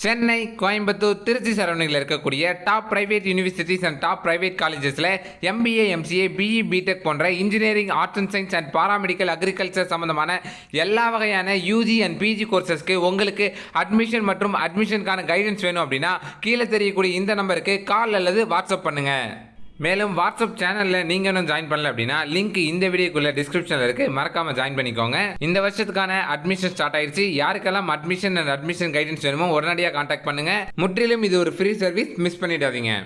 சென்னை, கோயம்புத்தூர், திருச்சி சரௌண்டிங்கில் இருக்கக்கூடிய top private universities and top private காலேஜஸில் எம்பிஏ, எம்சிஏ, பிஇ, பிடெக் போன்ற engineering, arts and science and paramedical, agriculture சம்பந்தமான எல்லா வகையான யூஜி அண்ட் பிஜி கோர்சஸ்க்கு உங்களுக்கு அட்மிஷன் மற்றும் அட்மிஷனுக்கான கைடன்ஸ் வேணும் அப்படின்னா கீழே தெரியக்கூடிய இந்த நம்பருக்கு கால் அல்லது வாட்ஸ்அப் பண்ணுங்கள். மேலும் வாட்ஸ்அப் சேனலில் நீங்கள் இன்னும் ஜாயின் பண்ணல அப்படின்னா லிங்க் இந்த வீடியோக்குள்ள டிஸ்கிரிப்ஷனில் இருக்குது, மறக்காமல் ஜாயின் பண்ணிக்கோங்க. இந்த வருஷத்துக்கான அட்மிஷன் ஸ்டார்ட் ஆயிடுச்சு. யாருக்கெல்லாம் அட்மிஷன் அண்ட் அட்மிஷன் கைடன்ஸ் வேணுமோ உடனடியாக கான்டாக்ட் பண்ணுங்கள். முற்றிலும் இது ஒரு ஃப்ரீ சர்வீஸ், மிஸ் பண்ணிடாதீங்க.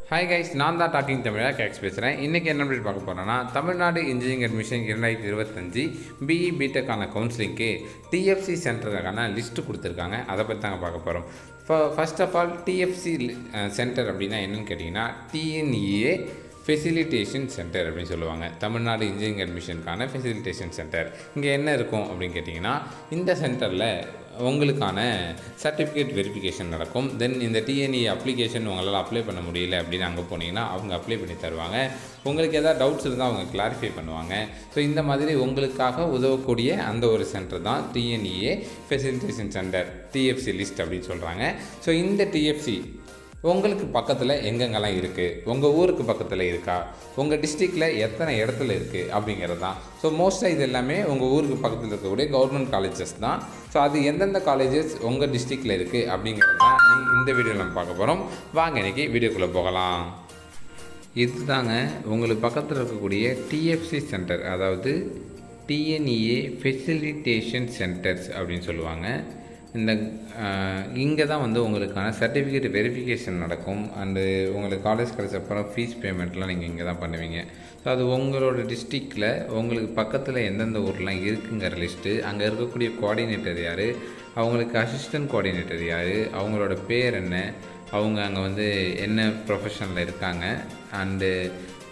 ஹாய் கைஸ், நான் தான் டாக்கிங் தமிழா கேக்ஸ் பேசுகிறேன். இன்றைக்கி என்ன அப்படி பார்க்க போகிறோன்னா, தமிழ்நாடு இன்ஜினியரிங் அட்மிஷன் 2025 பிஇ பிடெக்கான கவுன்சிலிங்க்கு டிஎஃப்சி சென்டருக்கான லிஸ்ட்டு கொடுத்துருக்காங்க. அதை பற்றி தாங்க பார்க்க போகிறோம். First of all TFC centre அப்படின்னா என்னென்னு கேட்டிங்கன்னா, டிஎன்இஏ ஃபெசிலிட்டேஷன் சென்டர் அப்படின்னு சொல்லுவாங்க. தமிழ்நாடு இன்ஜினியரிங் அட்மிஷனுக்கான ஃபெசிலிட்டேஷன் சென்டர். இங்கே என்ன இருக்கும் அப்படின்னு கேட்டிங்கன்னா, இந்த சென்டரில் உங்களுக்கான சர்டிஃபிகேட் வெரிஃபிகேஷன் நடக்கும். தென் இந்த டிஎன்இ அப்ளிகேஷன் உங்களால் அப்ளை பண்ண முடியல அப்படின்னு அங்கே போனீங்கன்னா அவங்க அப்ளை பண்ணி தருவாங்க. உங்களுக்கு எதாவது டவுட்ஸ் இருந்தால் அவங்க கிளாரிஃபை பண்ணுவாங்க. ஸோ இந்த மாதிரி உங்களுக்காக உதவக்கூடிய அந்த ஒரு சென்டர் தான் TNEA facilitation centre, DFC list அப்படின்னு சொல்கிறாங்க. ஸோ இந்த டிஎஃப்சி உங்களுக்கு பக்கத்தில் எங்கெங்கெல்லாம் இருக்குது, உங்கள் ஊருக்கு பக்கத்தில் இருக்கா, உங்கள் டிஸ்ட்ரிக்டில் எத்தனை இடத்துல இருக்குது அப்படிங்கிறது தான். ஸோ மோஸ்ட்டாக இது எல்லாமே உங்கள் ஊருக்கு பக்கத்தில் இருக்கக்கூடிய கவர்மெண்ட் காலேஜஸ் தான். ஸோ அது எந்தெந்த காலேஜஸ் உங்கள் டிஸ்ட்ரிக்டில் இருக்குது அப்படிங்கிறது தான் இந்த வீடியோவில் நம்ம பார்க்க போகிறோம். வாங்க இன்றைக்கி வீடியோக்குள்ளே போகலாம். இது தாங்க உங்களுக்கு பக்கத்தில் இருக்கக்கூடிய டிஎஃப்சி சென்டர், அதாவது டிஎன்இஏ ஃபெசிலிட்டேஷன் சென்டர்ஸ் அப்படின்னு சொல்லுவாங்க. இங்கே தான் வந்து உங்களுக்கான சர்டிஃபிகேட் வெரிஃபிகேஷன் நடக்கும். அண்டு உங்களுக்கு காலேஜ் கிடச்சப்பறம் ஃபீஸ் பேமெண்ட்லாம் நீங்கள் இங்கே தான் பண்ணுவீங்க. ஸோ அது உங்களோட டிஸ்ட்ரிக்டில் உங்களுக்கு பக்கத்தில் எந்தெந்த ஊர்லாம் இருக்குங்கிற லிஸ்ட்டு, அங்கே இருக்கக்கூடிய கோஆர்டினேட்டர் யார், அவங்களுக்கு அசிஸ்டன்ட் கோஆர்டினேட்டர் யார், அவங்களோட பேர் என்ன, அவங்க அங்கே வந்து என்ன ப்ரொஃபஷனில் இருக்காங்க, அண்டு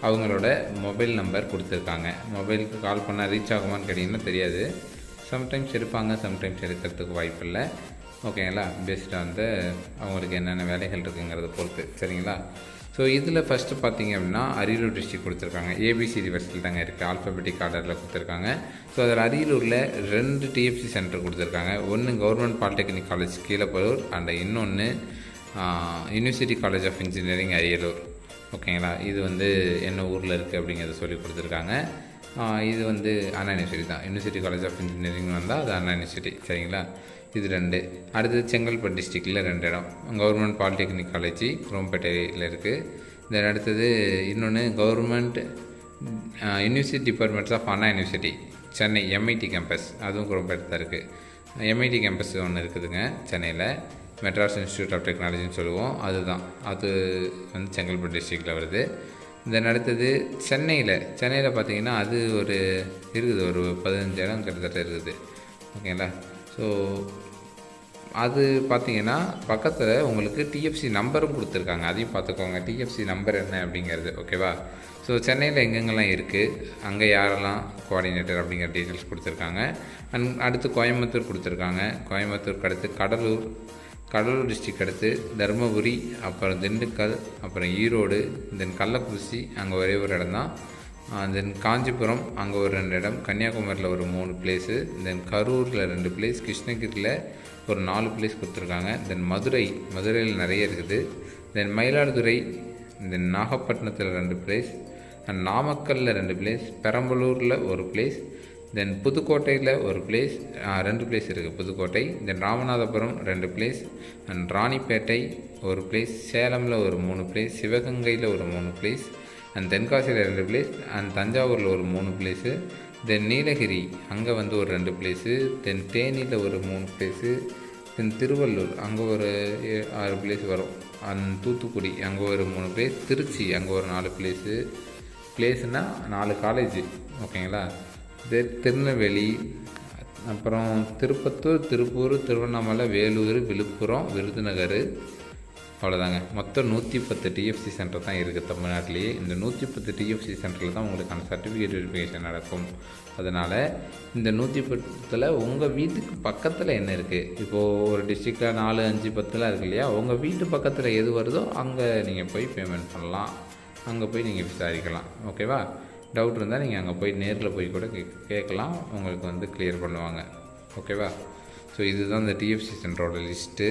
அவங்களோட மொபைல் நம்பர் கொடுத்துருக்காங்க. மொபைலுக்கு கால் பண்ணால் ரீச் ஆகுமான்னு கேட்டிங்கன்னா தெரியாது. சம்டைம்ஸ் இருப்பாங்க, சம்டைம்ஸ் இருக்கிறதுக்கு வாய்ப்பு இல்லை. ஓகேங்களா, பெஸ்ட்டாக வந்து அவங்களுக்கு என்னென்ன வேலைகள் இருக்குங்கிறத பொறுத்து. சரிங்களா. ஸோ இதில் ஃபஸ்ட்டு பார்த்தீங்க அப்படின்னா அரியலூர் டிஸ்ட்ரிக் கொடுத்துருக்காங்க. ஏபிசிடி வரிசையில் தாங்க இருக்குது, ஆல்ஃபபெட்டிக் ஆர்டரில் கொடுத்துருக்காங்க. ஸோ அதில் அரியலூரில் 2 டிஎஃப்சி சென்டர் கொடுத்துருக்காங்க. ஒன்று government polytechnic college Keezhapalur, and இன்னொன்று university college of engineering Ariyalur. ஓகேங்களா. இது வந்து என்ன ஊரில் இருக்குது அப்படிங்கிறத சொல்லி கொடுத்துருக்காங்க. இது வந்து அண்ணா யூனிவர்சிட்டி தான். யூனிவர்சிட்டி காலேஜ் ஆஃப் இன்ஜினியரிங் வந்தால் அது அண்ணா யூனிவர்சிட்டி. சரிங்களா. இது 2. அடுத்தது செங்கல்பட்டு டிஸ்ட்ரிக்டில் 2 இடம். கவர்மெண்ட் பாலிடெக்னிக் காலேஜ் குரோம்பேட்டையில் இருக்குது. தென் அடுத்தது இன்னொன்று government university departments of Anna university Chennai MIT campus, அதுவும் குரோம்பேட்டை தான் இருக்குது. எம்ஐடி கேம்பஸ் ஒன்று இருக்குதுங்க சென்னையில், மெட்ராஸ் இன்ஸ்டியூட் ஆஃப் டெக்னாலஜின்னு சொல்லுவோம். அதுதான், அது வந்து செங்கல்பட்டு டிஸ்ட்ரிக்டில் வருது. தென் அடுத்தது சென்னையில் பார்த்தீங்கன்னா அது ஒரு இருக்குது, ஒரு 15 இடம் கிட்டத்தட்ட இருக்குது. ஓகேங்களா. ஸோ அது பார்த்தீங்கன்னா பக்கத்தில் உங்களுக்கு டிஎஃப்சி நம்பரும் கொடுத்துருக்காங்க, அதையும் பார்த்துக்கோங்க. டிஎஃப்சி நம்பர் என்ன அப்படிங்கிறது. ஓகேவா. ஸோ சென்னையில் எங்கெங்கெல்லாம் இருக்குது, அங்கே யாரெல்லாம் கோஆர்டினேட்டர் அப்படிங்கிற டீட்டெயில்ஸ் கொடுத்துருக்காங்க. அடுத்து கோயம்புத்தூர் கொடுத்துருக்காங்க. கோயம்புத்தூருக்கு அடுத்து கடலூர் டிஸ்ட்ரிக் அடுத்து தருமபுரி, அப்புறம் திண்டுக்கல், அப்புறம் ஈரோடு, தென் கள்ளக்குறிச்சி, அங்கே ஒரே ஒரு இடம் தான். தென் காஞ்சிபுரம், அங்கே ஒரு 2 இடம். கன்னியாகுமரியில் ஒரு 3 பிளேஸு. தென் கரூரில் 2 பிளேஸ். கிருஷ்ணகிரியில் ஒரு 4 பிளேஸ் கொடுத்துருக்காங்க. தென் மதுரையில் நிறைய இருக்குது. தென் மயிலாடுதுறை, தென் நாகப்பட்டினத்தில் 2 பிளேஸ், அண்ட் நாமக்கல்லில் 2 பிளேஸ், பெரம்பலூரில் ஒரு பிளேஸ், தென் புதுக்கோட்டையில் ஒரு பிளேஸ், 2 பிளேஸ் இருக்குது புதுக்கோட்டை. தென் ராமநாதபுரம் 2 பிளேஸ், அண்ட் ராணிப்பேட்டை ஒரு பிளேஸ், சேலமில் ஒரு 3 பிளேஸ், சிவகங்கையில் ஒரு 3 பிளேஸ், அண்ட் தென்காசியில் 2 பிளேஸ், அண்ட் தஞ்சாவூரில் ஒரு 3 பிளேஸு. தென் நீலகிரி அங்கே வந்து ஒரு 2 பிளேஸு. தென் தேனியில் ஒரு 3 பிளேஸு. தென் திருவள்ளூர் அங்கே ஒரு 6 பிளேஸ் வரும். அண்ட் தூத்துக்குடி அங்கே ஒரு 3 பிளேஸ். திருச்சி அங்கே ஒரு 4 பிளேஸுனால் 4 காலேஜு. ஓகேங்களா. திருநெல்வேலி, அப்புறம் திருப்பத்தூர், திருப்பூர், திருவண்ணாமலை, வேலூர், விழுப்புரம், விருதுநகர், அவ்வளோதாங்க. மொத்தம் 110 டிஎஃப்சி சென்டர் தான் இருக்குது தமிழ்நாட்டிலேயே. இந்த 110 டிஎஃப்சி சென்டரில் தான் உங்களுக்கான சர்டிஃபிகேட் வெரிஃபிகேஷன் நடக்கும். அதனால் இந்த 110ல் உங்கள் வீட்டுக்கு பக்கத்தில் என்ன இருக்குது, இப்போது ஒரு டிஸ்ட்ரிக்டில் 4, 5, 10லாம் இருக்குது இல்லையா, உங்கள் வீட்டு பக்கத்தில் எது வருதோ அங்கே நீங்கள் போய் பேமெண்ட் பண்ணலாம், அங்கே போய் நீங்கள் விசாரிக்கலாம். ஓகேவா? டவுட் இருந்தால் நீங்கள் அங்கே போய் நேரில் போய் கூட கேட்கலாம், உங்களுக்கு வந்து கிளியர் பண்ணுவாங்க. ஓகேவா? ஸோ இதுதான் இந்த டிஎஃப்சி சென்டரோட லிஸ்ட்டு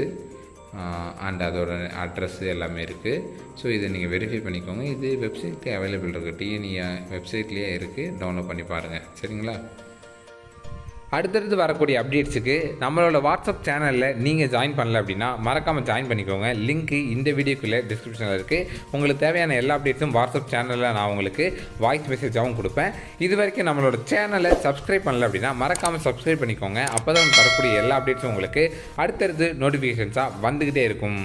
அண்ட் அதோட அட்ரஸ்ஸு எல்லாமே இருக்குது. ஸோ இதை நீங்கள் வெரிஃபை பண்ணிக்கோங்க. இது வெப்சைட்லேயே அவைலபிள் இருக்குது, டிஎன்இ வெப்சைட்லேயே இருக்குது, டவுன்லோட் பண்ணி பாருங்கள். சரிங்களா? அடுத்தடுத்து வரக்கூடிய அப்டேட்ஸுக்கு நம்மளோட வாட்ஸ்அப் சேனலில் நீங்கள் ஜாயின் பண்ணல அப்படின்னா மறக்காமல் ஜாயின் பண்ணிக்கோங்க. லிங்க்கு இந்த வீடியோக்குள்ளே டிஸ்கிரிப்ஷனில் இருக்குது. உங்களுக்கு தேவையான எல்லா அப்டேட்ஸும் வாட்ஸ்அப் சேனலில் நான் உங்களுக்கு வாய்ஸ் மெசேஜாகவும் கொடுப்பேன். இது வரைக்கும் நம்மளோட சேனலை சப்ஸ்கிரைப் பண்ணல அப்படின்னா மறக்காமல் சப்ஸ்கிரைப் பண்ணிக்கோங்க. அப்போ தான் தரக்கூடிய எல்லா அப்டேட்ஸும் உங்களுக்கு அடுத்தடுத்து நோட்டிஃபிகேஷன்ஸாக வந்துக்கிட்டே இருக்கும்.